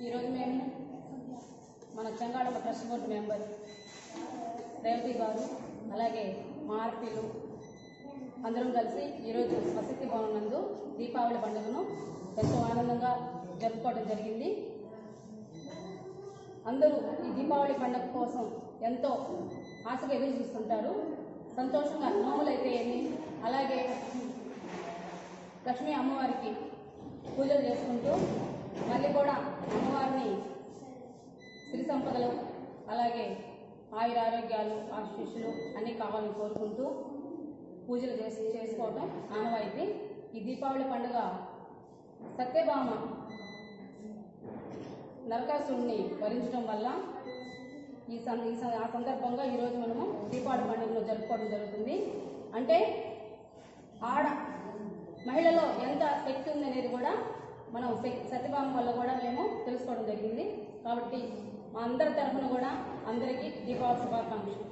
ఈరోజు మేము మన Chengalamma trust board member Revathi గారు అలాగే మా ఆర్పీలు అందరం కలిసి ఈరోజు వసతి భవనం నందు దీపావళి పండుగను ఎంతో ఆనందంగా జరుపుకోవడం జరిగింది. అందరూ ఈ దీపావళి పండుగ కోసం ఎంతో ఆశగా ఎదురు చూస్తుంటారు. సంతోషంగా నోములైతే ఏమి, అలాగే లక్ష్మీ అమ్మవారికి పూజలు చేసుకుంటూ మళ్ళీ కూడా అమ్మవారిని సిరి సంపదలు అలాగే ఆయుర ఆరోగ్యాలు ఆశీస్సులు అన్నీ కావాలని కోరుకుంటూ పూజలు చేసుకోవటం ఆనవాయితీ. ఈ దీపావళి పండుగ సత్యభామ నరకాసురుణ్ణి వరించడం వల్ల ఆ సందర్భంగా ఈరోజు మనము దీపావళి పండుగను జరుపుకోవడం జరుగుతుంది. అంటే మహిళలో ఎంత శక్తి ఉందనేది కూడా మనం సత్యభామ వల్ల కూడా మేము తెలుసుకోవడం జరిగింది. కాబట్టి మా అందరి తరఫున కూడా అందరికీ దీపావళి శుభాకాంక్షలు.